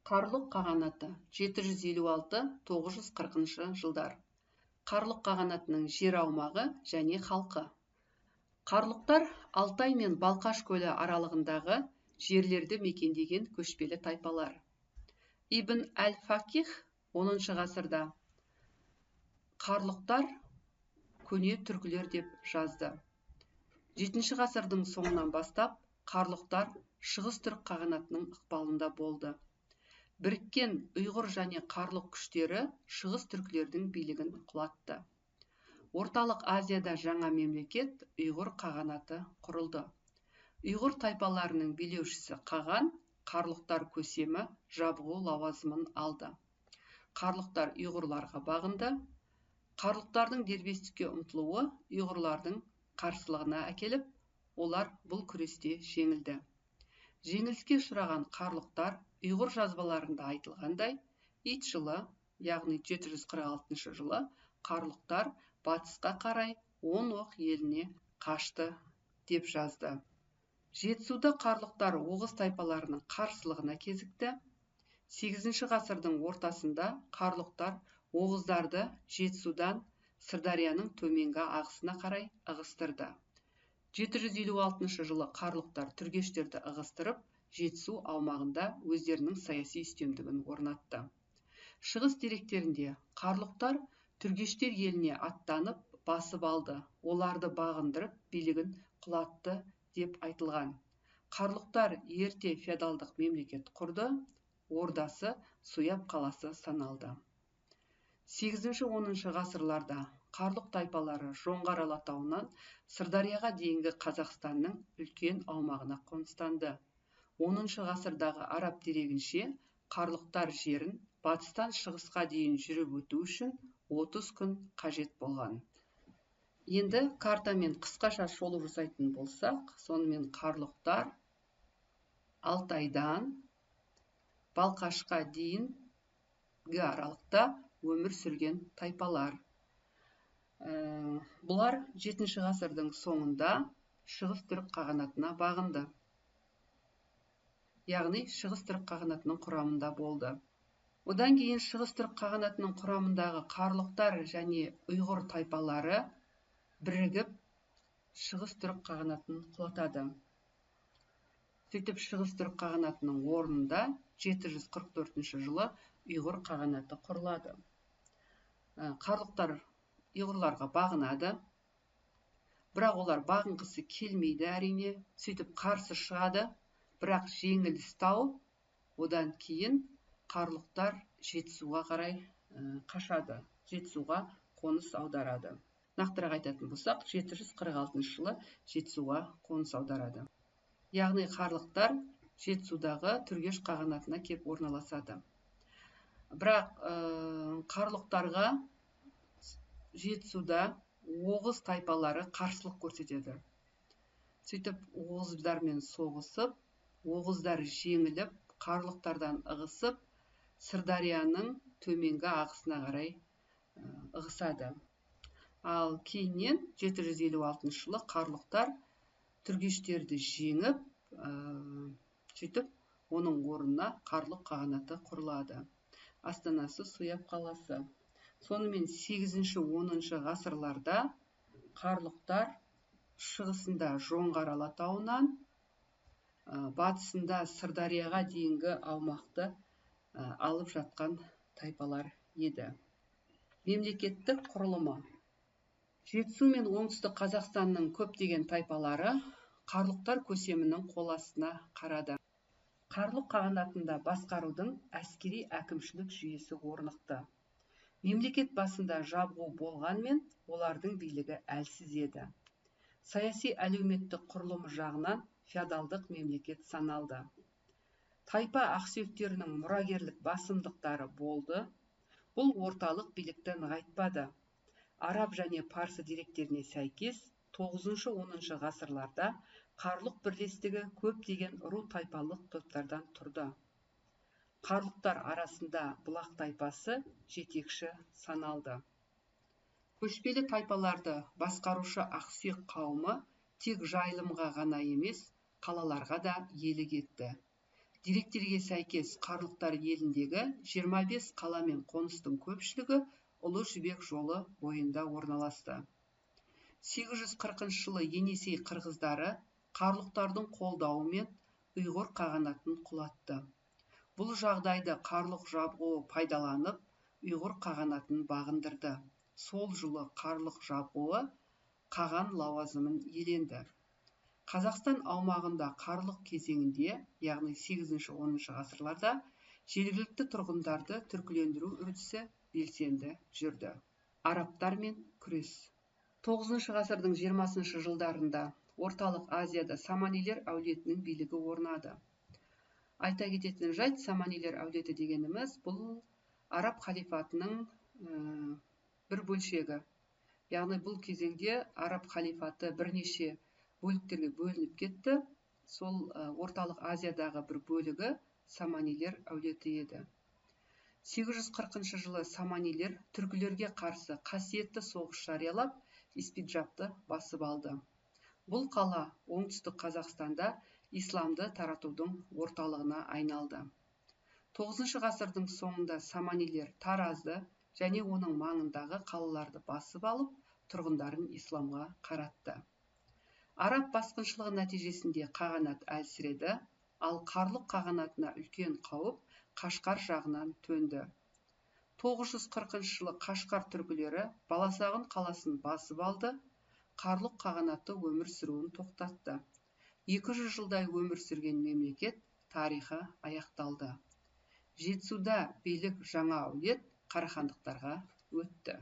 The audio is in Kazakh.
Қарлұқ қағанаты 756-940 жылдар. Қарлұқ қағанатының жер аумағы және халқы. Қарлұқтар Алтай мен Балқаш көлі аралығындағы жерлерді мекендеген көшпелі тайпалар. Ибн әл-Фақих 10 ғасырда қарлұқтар көне түркілер деп жазды. 7 ғасырдың соңынан бастап қарлұқтар шығыс түрік қағанатының ықпалында болды. Біріккен ұйғыр және қарлұқ күштері шығыс түркілердің билігін құлатты. Орталық Азияда жаңа мемлекет ұйғыр қағанаты құрылды. Ұйғыр тайпаларының билеушісі қаған, қарлұқтар көсемі жабғу лауазымын алды. Қарлұқтар ұйғырларға бағынды. Қарлұқтардың дербестікке ұмтылуы ұйғырлардың қарсылығына әкеліп, олар бұл күресте жеңілді. Жеңіліске ұшыраған қарлұқтар ұйғыр жазбаларында айтылғандай, ит жылы, яғни 746 жылы, қарлұқтар батысқа қарай 10 оқ еліне қашты деп жазды. Жетісуда қарлұқтар оғыз тайпаларының қарсылығына кезікті. 8 ғасырдың ортасында қарлұқтар оғыздарды Жетісудан Сырдарияның төменгі ағысына қарай ығыстырды. 756 жылы қарлұқтар түргештерді ығыстырып, Жетісу аумағында өздерінің саяси үстемдігін орнатты. Шығыс деректерінде қарлұқтар түргештер еліне аттанып, басып алды, оларды бағындырып, билігін құлатты деп айтылған. Қарлұқтар ерте феодалдық мемлекет құрды, ордасы Суяб қаласы саналды. 8-10 ғасырларда қарлұқ тайпалары Жоңғар алатауынан Сырдарияға дейінгі Қазақстанның үлкен аумағына қоныстанды. 10 ғасырдағы араб дерегінше қарлұқтар жерін батыстан шығысқа дейін жүріп өту үшін 30 күн қажет болған. Енді картамен қысқаша шолу жасайтын болсақ, сонымен қарлұқтар Алтайдан Балқашқа дейінгі аралықта өмір сүрген тайпалар. Бұлар 7 ғасырдың соңында шығыс түрік қағанатына бағынды. Яғни шығыс түрік қағанатының құрамында болды. Одан кейін шығыс түрік қағанатының құрамындағы қарлұқтар және ұйғыр тайпалары бірігіп шығыс түрік қағанатын құлатады. Сөйтіп шығыс түрік қағанатының орнында 744 жылы ұйғыр қағанаты құрылады. Қарлұқтар ұйғырларға бағынады, бірақ олар бағынғысы келмейді әрине, сөйтіп қарсы шығады, бірақ жеңіліс тауып, одан кейін қарлұқтар Жетісуға қарай қашады, Жетісуға қоныс аударады. Нақтырақ айтатын болсақ, 746 жылы Жетісуға қоныс аударады. Яғни қарлұқтар Жетісудағы түргеш қағанатына кеп орналасады. Бірақ қарлұқтарға Жетісуда оғыз тайпалары қарсылық көрсетеді. Сөйтіп, оғыздармен соғысып, оғыздар жеңіліп, қарлұқтардан ығысып, Сырдарияның төменгі ағысына қарай ығысады. Ал кейіннен 756 жылы қарлұқтар түргештерді жеңіп, сөйтіп, оның орнына қарлұқ қағанаты құрылады. Астанасы Суяб қаласы. Сонымен 8-10 ғасырларда қарлұқтар шығысында Жоңғар алатауынан, батысында Сырдарияға дейінгі аумақты алып жатқан тайпалар еді. Мемлекеттік құрылымы. Жетісу мен оңтүстік Қазақстанның көптеген тайпалары қарлұқтар көсемінің қол астына қарады. Қарлұқ қағанатында басқарудың әскери әкімшілік жүйесі орнықты. Мемлекет басында жабғу болғанмен, олардың билігі әлсіз еді. Саяси әлеуметтік құрылымы жағынан феодалдық мемлекет саналды. Тайпа ақсүйектерінің мұрагерлік басымдықтары болды. Бұл орталық билікті нығайтпады. Араб және парсы деректеріне сәйкес, 9-10 ғасырларда қарлұқ бірлестігі көптеген ру тайпалық топтардан тұрды. Қарлұқтар арасында бұлақ тайпасы жетекші саналды. Көшпелі тайпаларды басқарушы ақсүйек қауымы тек жайылымға ғана емес, қалаларға да иелік етті. Деректерге сәйкес қарлұқтар еліндегі 25 қала мен қоныстың көпшілігі Ұлы Жібек жолы бойында орналасты. 840 жылы Енесей қырғыздары қарлұқтардың қолдауымен ұйғыр қағанатын құлатты. Бұл жағдайды Қарлұқ Жабғуы пайдаланып, ұйғыр қағанатын бағындырды. Сол жылы Қарлұқ Жабғуы қаған лауазымын иеленді. Қазақстан аумағында Қарлұқ кезеңінде, яғни 8-10 ғасырларда, жергілікті тұрғындарды түркілендіру үрдісі белсенді жүрді. Арабтар мен күрес. 9 ғасырдың 20 жылдарында Орталық Азияда Саманилер әулетінің билігі орнады. Айта кететін жайт, Саманилер әулеті дегеніміз бұл араб халифатының бір бөлшегі. Яғни бұл кезеңде араб халифаты бірнеше бөліктерге бөлініп кетті. Сол Орталық Азиядағы бір бөлігі Саманилер әулеті еді. 840 жылы Саманилер түркілерге қарсы қасиетті соғыс жариялап, Испиджабты басып алды. Бұл қала оңтүстік Қазақстанда исламды таратудың орталығына айналды. 9 ғасырдың соңында Саманилер Таразды және оның маңындағы қалаларды басып алып, тұрғындарын исламға қаратты. Араб басқыншылығы нәтижесінде қағанат әлсіреді, ал Қарлұқ қағанатына үлкен қауіп Қашқар жағынан төнді. 940 жылы Қашқар түркілері Баласағұн қаласын басып алды, Қарлұқ қағанаты өмір сүруін тоқтатты. 200 жылдай өмір сүрген мемлекет тарихы аяқталды. Жетісуда билік жаңа әулет қарахандықтарға өтті.